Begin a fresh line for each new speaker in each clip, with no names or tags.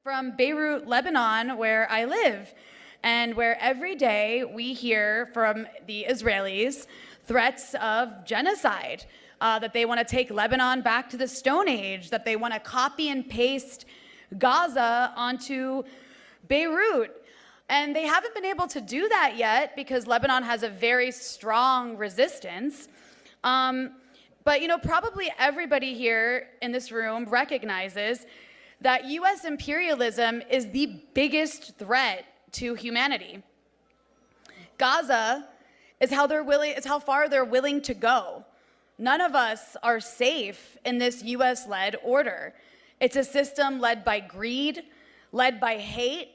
from Beirut, Lebanon, where I live, and where every day we hear from the Israelis threats of genocide, that they want to take Lebanon back to the Stone Age, that they want to copy and paste Gaza onto Beirut. And they haven't been able to do that yet because Lebanon has a very strong resistance. But probably everybody here in this room recognizes that US imperialism is the biggest threat to humanity. Gaza is how far they're willing to go. None of us are safe in this US-led order. It's a system led by greed, led by hate,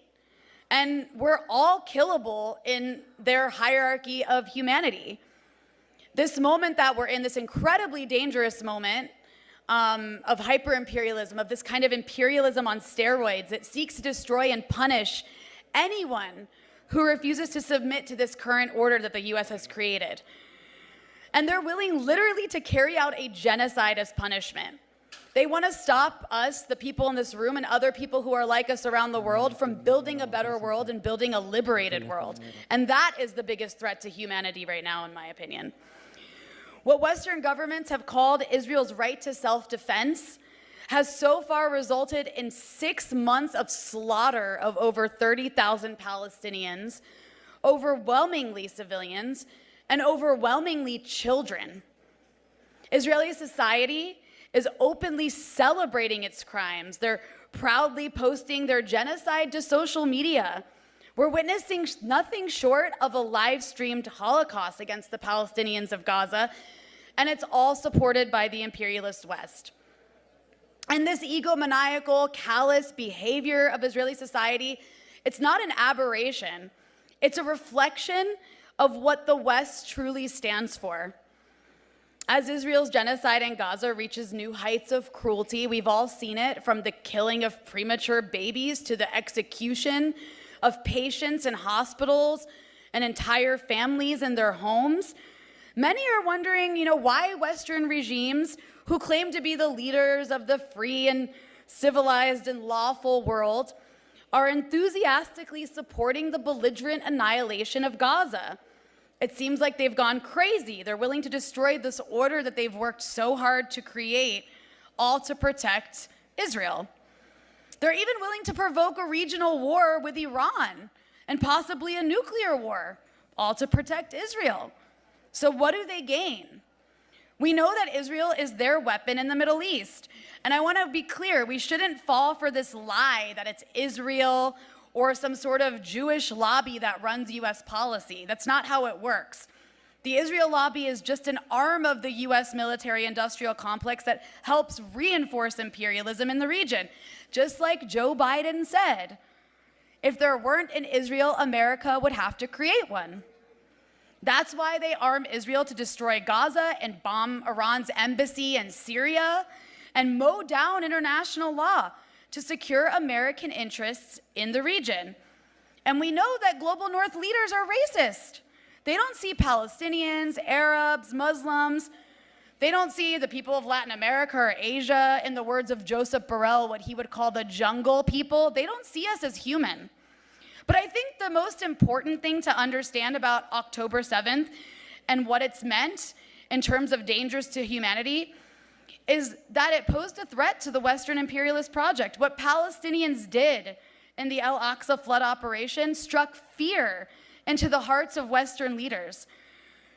and we're all killable in their hierarchy of humanity. This moment that we're in, this incredibly dangerous moment of hyper-imperialism, of this kind of imperialism on steroids that seeks to destroy and punish anyone who refuses to submit to this current order that the US has created. And they're willing literally to carry out a genocide as punishment. They want to stop us, the people in this room, and other people who are like us around the world from building a better world and building a liberated world. And that is the biggest threat to humanity right now, in my opinion. What Western governments have called Israel's right to self-defense has so far resulted in 6 months of slaughter of over 30,000 Palestinians, overwhelmingly civilians, and overwhelmingly children. Israeli society is openly celebrating its crimes. They're proudly posting their genocide to social media. We're witnessing nothing short of a live-streamed Holocaust against the Palestinians of Gaza, and it's all supported by the imperialist West. And this egomaniacal, callous behavior of Israeli society, it's not an aberration. It's a reflection of what the West truly stands for. As Israel's genocide in Gaza reaches new heights of cruelty, we've all seen it, from the killing of premature babies to the execution of patients in hospitals and entire families in their homes. Many are wondering, why Western regimes who claim to be the leaders of the free and civilized and lawful world are enthusiastically supporting the belligerent annihilation of Gaza. It seems like they've gone crazy. They're willing to destroy this order that they've worked so hard to create, all to protect Israel. They're even willing to provoke a regional war with Iran and possibly a nuclear war, all to protect Israel. So what do they gain? We know that Israel is their weapon in the Middle East. And I want to be clear, we shouldn't fall for this lie that it's Israel or some sort of Jewish lobby that runs US policy. That's not how it works. The Israel lobby is just an arm of the US military-industrial complex that helps reinforce imperialism in the region. Just like Joe Biden said, if there weren't an Israel, America would have to create one. That's why they arm Israel to destroy Gaza and bomb Iran's embassy in Syria and mow down international law to secure American interests in the region. And we know that global North leaders are racist. They don't see Palestinians, Arabs, Muslims. They don't see the people of Latin America or Asia, in the words of Joseph Borrell, what he would call the jungle people. They don't see us as human. But I think the most important thing to understand about October 7th and what it's meant in terms of dangers to humanity is that it posed a threat to the Western imperialist project. What Palestinians did in the Al-Aqsa flood operation struck fear into the hearts of Western leaders.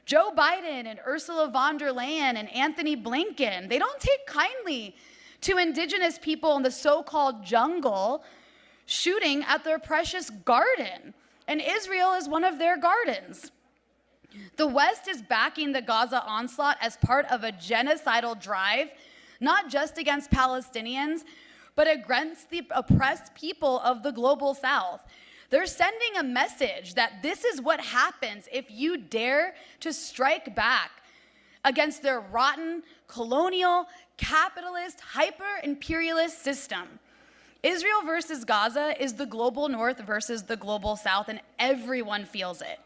Joe Biden and Ursula von der Leyen and Anthony Blinken, they don't take kindly to indigenous people in the so-called jungle shooting at their precious garden, and Israel is one of their gardens. The West is backing the Gaza onslaught as part of a genocidal drive, not just against Palestinians, but against the oppressed people of the global South. They're sending a message that this is what happens if you dare to strike back against their rotten, colonial, capitalist, hyper-imperialist system. Israel versus Gaza is the global North versus the global South, and everyone feels it.